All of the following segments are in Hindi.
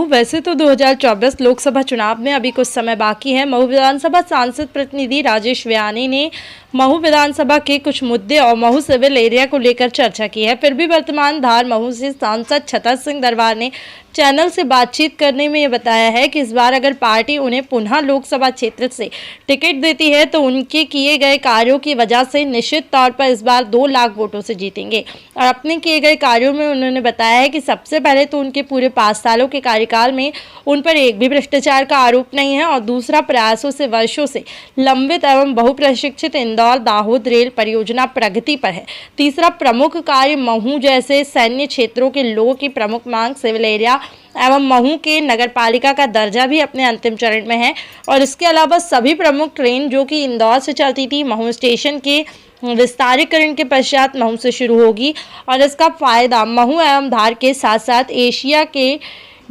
वैसे तो 2024 लोकसभा चुनाव में अभी कुछ समय बाकी है। महू विधानसभा सांसद प्रतिनिधि राजेश व्यानी ने महू विधानसभा के कुछ मुद्दे और महू सिविल एरिया को लेकर चर्चा की है। फिर भी वर्तमान धार महू से सांसद छतर सिंह दरबार ने चैनल से बातचीत करने में ये बताया है कि इस बार अगर पार्टी उन्हें पुनः लोकसभा क्षेत्र से टिकट देती है तो उनके किए गए कार्यों की वजह से निश्चित तौर पर इस बार 2 लाख वोटों से जीतेंगे। और अपने किए गए कार्यों में उन्होंने बताया है कि सबसे पहले तो उनके पूरे 5 सालों के कार्यकाल में उन पर एक भी भ्रष्टाचार का आरोप नहीं है और दूसरा प्रयासों से वर्षों से लंबित एवं बहुप्रशिक्षित इंदौर दाहोद रेल परियोजना प्रगति पर है। तीसरा प्रमुख कार्य महू जैसे सैन्य क्षेत्रों के लोगों की प्रमुख मांग सिविल एरिया एवं महू के नगरपालिका का दर्जा भी अपने अंतिम चरण में है। और इसके अलावा सभी प्रमुख ट्रेन जो कि इंदौर से चलती थी महू स्टेशन के विस्तारीकरण के पश्चात महू से शुरू होगी और इसका फायदा महू एवं धार के साथ साथ एशिया के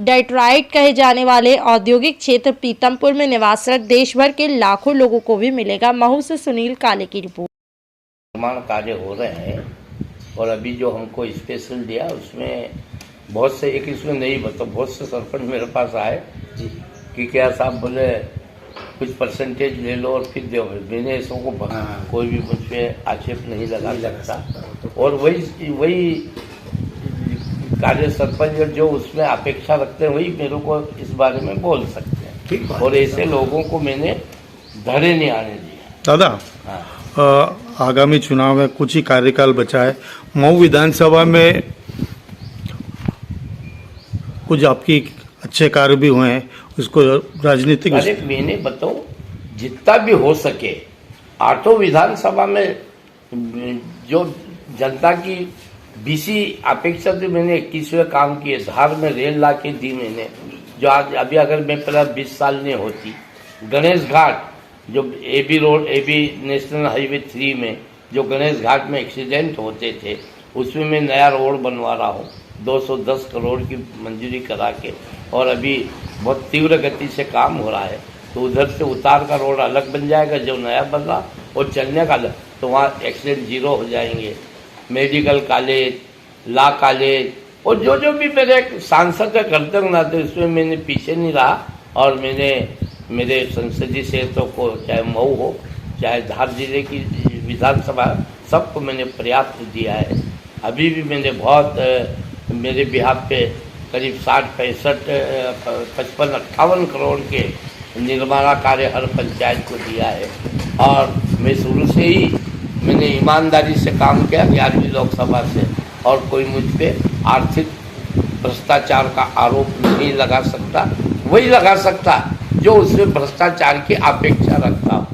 डेट्रॉइट कहे जाने वाले औद्योगिक क्षेत्र पीतमपुर में निवासरत देश भर के लाखों लोगों को भी मिलेगा। महू से सुनील काले की रिपोर्ट। निर्माण कार्य हो रहे हैं और अभी जो हमको स्पेशल दिया उसमें बहुत से, एक इसमें नहीं बता, बहुत से सरपंच मेरे पास आए कि क्या साहब बोले कुछ परसेंटेज ले लो और फिर दो। मैंने इसको कोई भी मुझ पर आक्षेप नहीं लगा सकता और वही कार्य सरपंच जो उसमें अपेक्षा रखते हैं वही मेरे को इस बारे में बोल सकते हैं। ठीक, और ऐसे लोगों को मैंने धड़े नहीं आने दिया। दादा, आगामी चुनाव में कुछ ही कार्यकाल बचा है। महू विधानसभा में कुछ आपकी अच्छे कार्य भी हुए हैं, उसको राजनीतिक मैंने बताऊं जितना भी हो सके आठों विधानसभा में जो जनता की बीसी अपेक्षा थी मैंने 21वें काम किए। धार में रेल ला के दी मैंने, जो आज अभी अगर मैं पहला 20 साल नहीं होती। गणेश घाट जो AB road, AB national highway 3 में जो गणेश घाट में एक्सीडेंट होते थे उसमें मैं नया रोड बनवा रहा हूँ 210 करोड़ की मंजूरी करा के, और अभी बहुत तीव्र गति से काम हो रहा है। तो उधर से उतार का रोड अलग बन जाएगा जो नया बन रहा, और चलने का अलग, तो वहाँ एक्सीडेंट जीरो हो जाएंगे। मेडिकल कॉलेज, लॉ कॉलेज, और जो भी मेरे सांसद का कर्तव्य ना थे उसमें मैंने पीछे नहीं रहा। और मैंने मेरे संसदीय क्षेत्रों को, चाहे मऊ हो चाहे धार जिले की विधानसभा, सबको मैंने पर्याप्त दिया है। अभी भी मैंने बहुत मेरे बिहार पे करीब 55 करोड़ के निर्माण कार्य हर पंचायत को दिया है। और मैं शुरू से ही मैंने ईमानदारी से काम किया 11वीं लोकसभा से, और कोई मुझ पे आर्थिक भ्रष्टाचार का आरोप नहीं लगा सकता। वही लगा सकता जो उसमें भ्रष्टाचार की अपेक्षा रखता हो,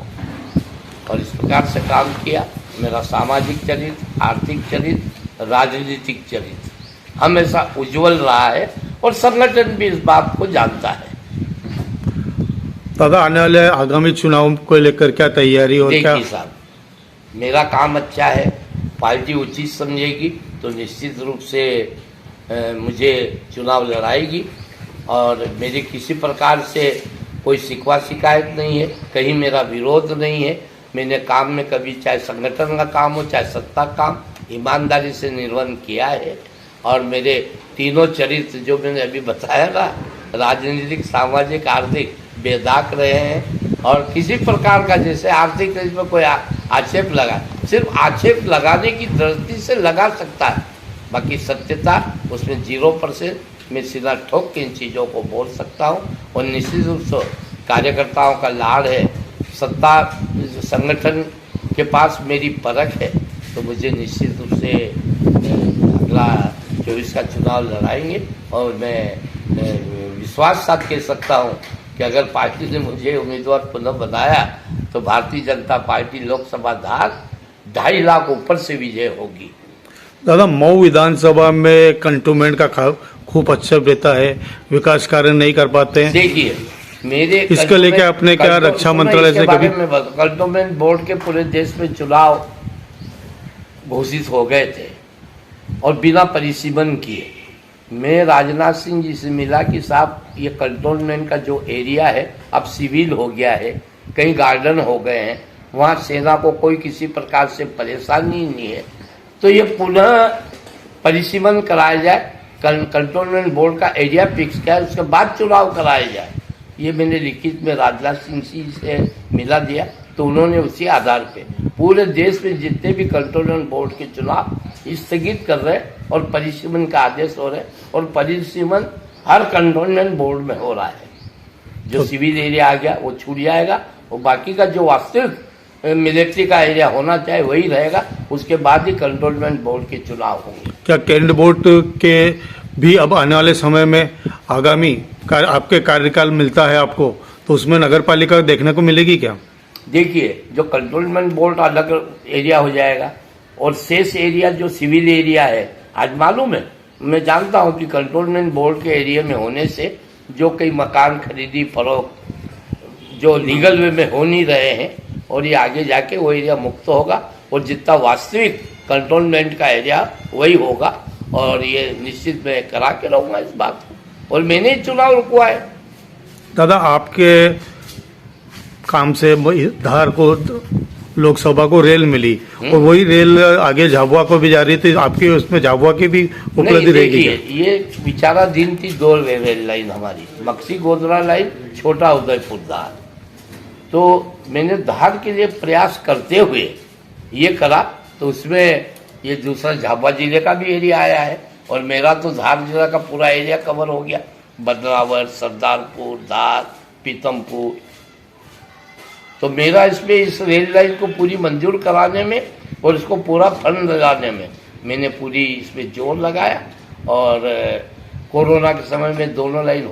और इस प्रकार से काम किया। मेरा सामाजिक चरित्र, आर्थिक चरित्र, राजनीतिक चरित्र हमेशा उज्जवल रहा है और संगठन भी इस बात को जानता है। दादा, आने वाले आगामी चुनाव को लेकर क्या तैयारी और क्या? साहब, मेरा काम अच्छा है, पार्टी उचित समझेगी तो निश्चित रूप से मुझे चुनाव लड़ाएगी। और मेरी किसी प्रकार से कोई शिकवा शिकायत नहीं है, कहीं मेरा विरोध नहीं है। मैंने काम में कभी चाहे संगठन का काम हो चाहे सत्ता काम ईमानदारी से निर्वहन किया है। और मेरे तीनों चरित्र जो मैंने अभी बताया ना, राजनीतिक, सामाजिक, आर्थिक, बेदाग रहे हैं। और किसी प्रकार का जैसे आर्थिक में कोई आक्षेप लगा, सिर्फ आक्षेप लगाने की दृष्टि से लगा सकता है, बाकी सत्यता उसमें 0%। मैं सीधा ठोक के इन चीज़ों को बोल सकता हूँ। और निश्चित रूप से कार्यकर्ताओं का लाड़ है, सत्ता संगठन के पास मेरी परख है, तो मुझे निश्चित रूप से अगला 24 का चुनाव लड़ाएंगे। और मैं विश्वास साथ कह सकता हूँ कि अगर पार्टी ने मुझे उम्मीदवार पुनः बनाया तो भारतीय जनता पार्टी लोकसभा धार 2.5 लाख ऊपर से विजय होगी। दादा, मऊ विधानसभा में कंटोनमेंट का खूब अच्छा रहता है, विकास कार्य नहीं कर पाते हैं। देखिए, मेरे इसको लेके आपने क्या रक्षा मंत्रालय से कभी? कंटोनमेंट बोर्ड के पूरे देश में चुनाव घोषित हो गए थे और बिना परिसीमन किए मैं राजनाथ सिंह जी से मिला कि साहब ये कंटोनमेंट का जो एरिया है अब सिविल हो गया है, कई गार्डन हो गए हैं, वहाँ सेना को कोई किसी प्रकार से परेशानी नहीं है, तो ये पुनः परिसीमन कराया जाए। कंटोनमेंट बोर्ड का एरिया फिक्स किया, उसके बाद चुनाव कराया जाए। ये मैंने लिखित में राजनाथ सिंह जी से मिला दिया, तो उन्होंने उसी आधार पे पूरे देश में जितने भी कंटोनमेंट बोर्ड के चुनाव स्थगित कर रहे हैं और परिसीमन का आदेश हो रहे हैं, और परिसीमन हर कंटोनमेंट बोर्ड में हो रहा है। जो सिविल एरिया आ गया वो छूट जाएगा, और बाकी का जो वास्तविक मिलिट्री का एरिया होना चाहिए वही रहेगा। उसके बाद ही कंटोनमेंट बोर्ड के चुनाव होंगे। क्या कैंडिडेट बोर्ड के भी अब आने वाले समय में आगामी आपके कार्यकाल मिलता है आपको, तो उसमें नगर पालिका देखने को मिलेगी क्या? देखिए, जो कंटोनमेंट बोर्ड अलग एरिया हो जाएगा और शेष एरिया जो सिविल एरिया है, आज मालूम है, मैं जानता हूं कि कंटोनमेंट बोर्ड के एरिया में होने से जो कई मकान खरीदी फरोख्त जो लीगल वे में हो नहीं रहे हैं, और ये आगे जाके वो एरिया मुक्त होगा, और जितना वास्तविक कंटोनमेंट का एरिया वही होगा। और ये निश्चित मैं करा के रहूँगा इस बात को, और मैंने ही चुनाव रुकवा है। दादा, आपके काम से धार को लोकसभा को रेल मिली, और वही रेल आगे झाबुआ को भी जा रही थी, आपकी उसमें झाबुआ की भी उपलब्धि रहेगी? ये विचारा दिन थी 2 रेल लाइन हमारी, मक्सी गोधरा लाइन, छोटा उदयपुर धार। तो मैंने धार के लिए प्रयास करते हुए ये करा, तो उसमें ये दूसरा झाबुआ जिले का भी एरिया आया है, और मेरा तो धार जिला का पूरा एरिया कवर हो गया, बदनावर, सरदारपुर, धार, पीतमपुर। तो मेरा इसमें इस रेल लाइन को पूरी मंजूर कराने में और इसको पूरा फंड लगाने में मैंने पूरी इसमें जोर लगाया, और कोरोना के समय में दोनों लाइन